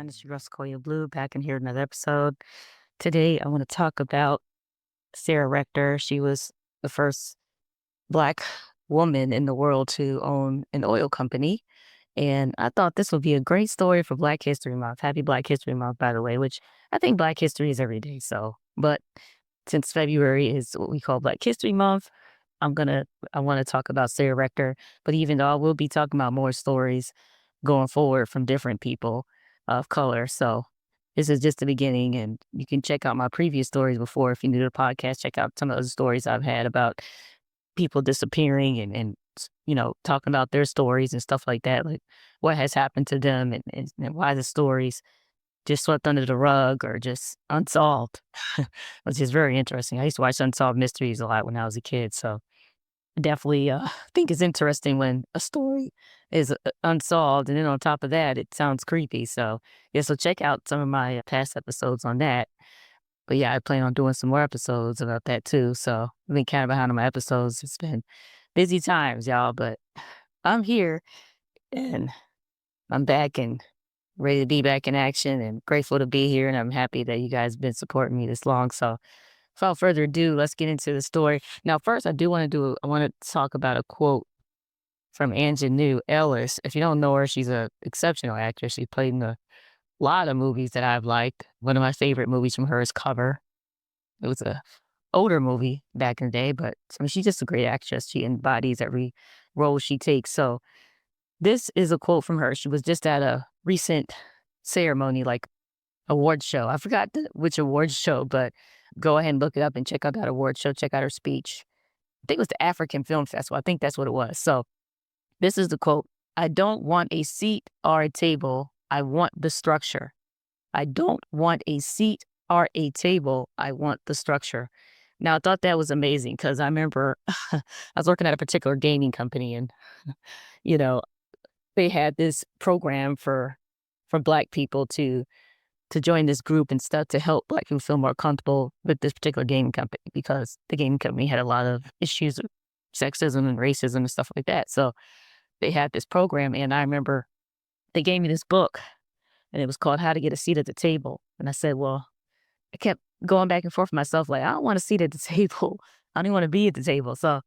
everyone. It's your girl Siquoyia Blue back in here with another episode. Today, I want to talk about Sarah Rector. She was the first Black woman in the world to own an oil company. And I thought this would be a great story for Black History Month. Happy Black History Month, by the way, which I think Black history is every day. But since February is what we call Black History Month, I want to talk about Sarah Rector. But even though I will be talking about more stories going forward from different people of color. So this is just the beginning, and you can check out my previous stories before. If you're new to the podcast, check out some of those stories I've had about people disappearing and talking about their stories and stuff like that, like what has happened to them and why the stories just swept under the rug or just unsolved, which is very interesting. I used to watch Unsolved Mysteries a lot when I was a kid. So definitely think it's interesting when a story is unsolved, and then on top of that, it sounds creepy. So yeah, so check out some of my past episodes on that. But yeah, I plan on doing some more episodes about that too. So I've been kind of behind on my episodes. It's been busy times, y'all, but I'm here and I'm back and ready to be back in action and grateful to be here. And I'm happy that you guys have been supporting me this long. So without further ado, let's get into the story. Now, first, I want to talk about a quote from Anjanou Ellis. If you don't know her, she's an exceptional actress. She played in a lot of movies that I've liked. One of my favorite movies from her is Cover. It was a older movie back in the day, but I mean, she's just a great actress. She embodies every role she takes. So this is a quote from her. She was just at a recent ceremony, like award show. I forgot which award show, but go ahead and look it up and check out that award show. Check out her speech. I think it was the African Film Festival. I think that's what it was. So this is the quote. "I don't want a seat or a table. I want the structure. I don't want a seat or a table. I want the structure." Now, I thought that was amazing because I remember I was working at a particular gaming company and, you know, they had this program for Black people to join this group and stuff to help Black people feel more comfortable with this particular gaming company because the gaming company had a lot of issues with sexism and racism and stuff like that. So they had this program, and I remember they gave me this book, and it was called How to Get a Seat at the Table. And I said, well, I kept going back and forth with myself, like, I don't want a seat at the table. I don't even want to be at the table. So,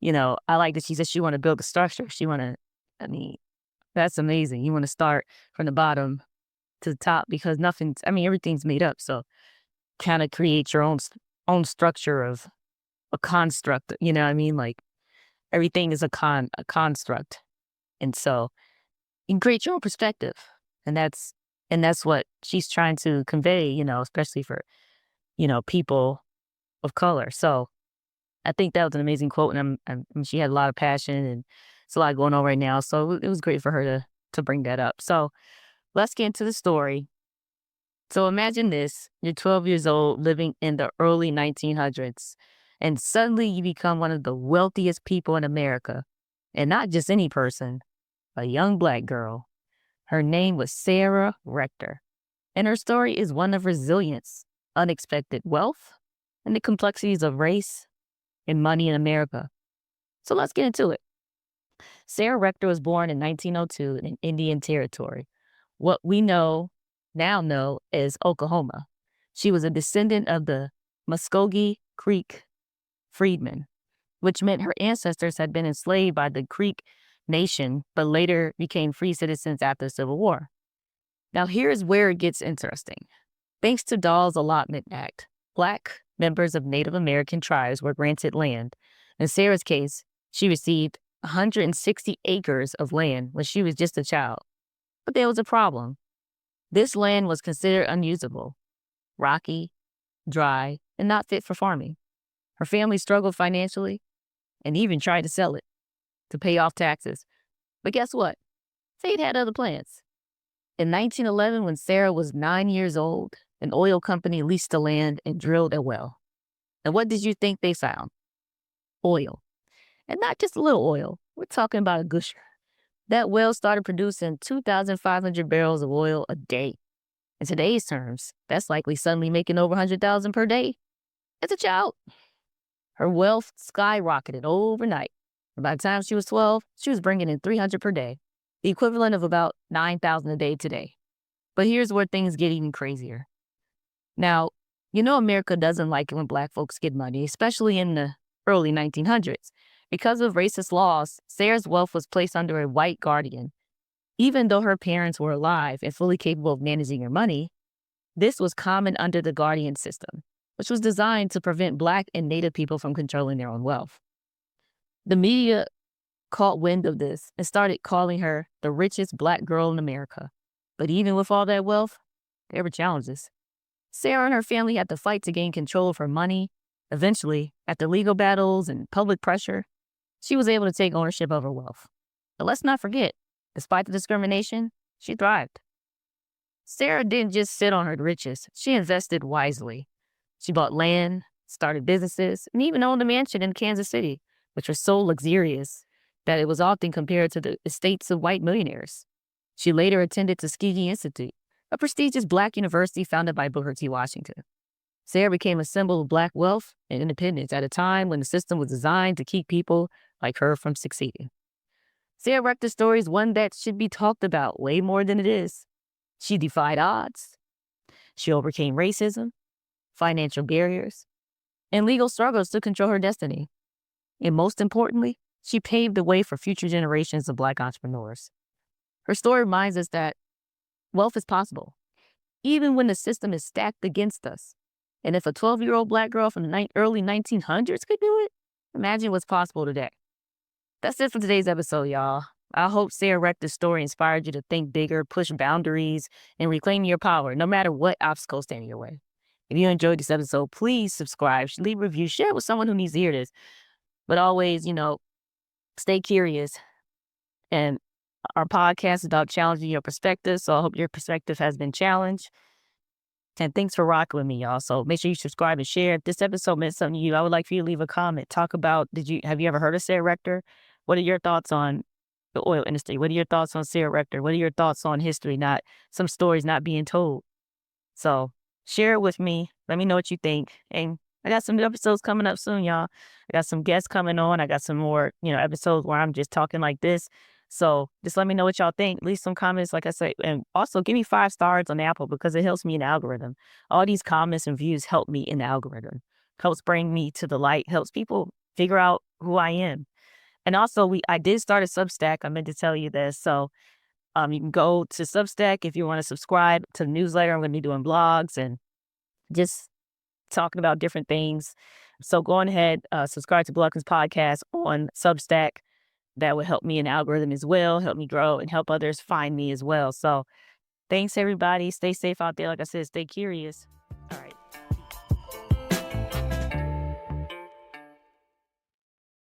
I like that she said she want to build a structure. I mean, that's amazing. You want to start from the bottom to the top because everything's made up. So kind of create your own structure of a construct. You know what I mean? Like everything is a construct. And so you can create your own perspective. And that's what she's trying to convey, especially for, people of color. So I think that was an amazing quote. And she had a lot of passion and it's a lot going on right now. So it was great for her to bring that up. So let's get into the story. So imagine this. You're 12 years old living in the early 1900s, and suddenly you become one of the wealthiest people in America. And not just any person, a young Black girl. Her name was Sarah Rector, and her story is one of resilience, unexpected wealth, and the complexities of race and money in America. So let's get into it. Sarah Rector was born in 1902 in Indian Territory, what we now know as Oklahoma. She was a descendant of the Muskogee Creek freedmen, which meant her ancestors had been enslaved by the Creek Nation, but later became free citizens after the Civil War. Now, here's where it gets interesting. Thanks to Dawes Allotment Act, Black members of Native American tribes were granted land. In Sarah's case, she received 160 acres of land when she was just a child. But there was a problem. This land was considered unusable, rocky, dry, and not fit for farming. Her family struggled financially and even tried to sell it to pay off taxes. But guess what? Fate had other plans. In 1911, when Sarah was 9 years old, an oil company leased the land and drilled a well. And what did you think they found? Oil. And not just a little oil. We're talking about a gusher. That well started producing 2,500 barrels of oil a day. In today's terms, that's likely suddenly making over 100,000 per day. As a child, her wealth skyrocketed overnight. And by the time she was 12, she was bringing in 300 per day, the equivalent of about 9,000 a day today. But here's where things get even crazier. Now, America doesn't like it when Black folks get money, especially in the early 1900s. Because of racist laws, Sarah's wealth was placed under a white guardian. Even though her parents were alive and fully capable of managing her money, this was common under the guardian system, which was designed to prevent Black and Native people from controlling their own wealth. The media caught wind of this and started calling her the richest Black girl in America. But even with all that wealth, there were challenges. Sarah and her family had to fight to gain control of her money. Eventually, after legal battles and public pressure, she was able to take ownership of her wealth. But let's not forget, despite the discrimination, she thrived. Sarah didn't just sit on her riches, she invested wisely. She bought land, started businesses, and even owned a mansion in Kansas City, which was so luxurious that it was often compared to the estates of white millionaires. She later attended Tuskegee Institute, a prestigious Black university founded by Booker T. Washington. Sarah became a symbol of Black wealth and independence at a time when the system was designed to keep people like her from succeeding. Sarah Rector's story is one that should be talked about way more than it is. She defied odds. She overcame racism, financial barriers, and legal struggles to control her destiny. And most importantly, she paved the way for future generations of Black entrepreneurs. Her story reminds us that wealth is possible, even when the system is stacked against us. And if a 12-year-old Black girl from the early 1900s could do it, imagine what's possible today. That's it for today's episode, y'all. I hope Sarah Rector's story inspired you to think bigger, push boundaries, and reclaim your power, no matter what obstacles stand in your way. If you enjoyed this episode, please subscribe, leave a review, share it with someone who needs to hear this. But always, stay curious. And our podcast is about challenging your perspective, so I hope your perspective has been challenged. And thanks for rocking with me, y'all. So make sure you subscribe and share. If this episode meant something to you, I would like for you to leave a comment. Talk about, have you ever heard of Sarah Rector? What are your thoughts on the oil industry? What are your thoughts on Sarah Rector? What are your thoughts on history, not some stories not being told? So share it with me. Let me know what you think. And I got some new episodes coming up soon, y'all. I got some guests coming on. I got some more, episodes where I'm just talking like this. So just let me know what y'all think. Leave some comments, like I said. And also give me 5 stars on Apple because it helps me in the algorithm. All these comments and views help me in the algorithm. Helps bring me to the light. Helps people figure out who I am. And also, I did start a Substack. I meant to tell you this. So you can go to Substack if you want to subscribe to the newsletter. I'm going to be doing blogs and just talking about different things. So go on ahead, subscribe to Alchemist podcast on Substack. That would help me in the algorithm as well, help me grow and help others find me as well. So thanks, everybody. Stay safe out there. Like I said, stay curious. All right.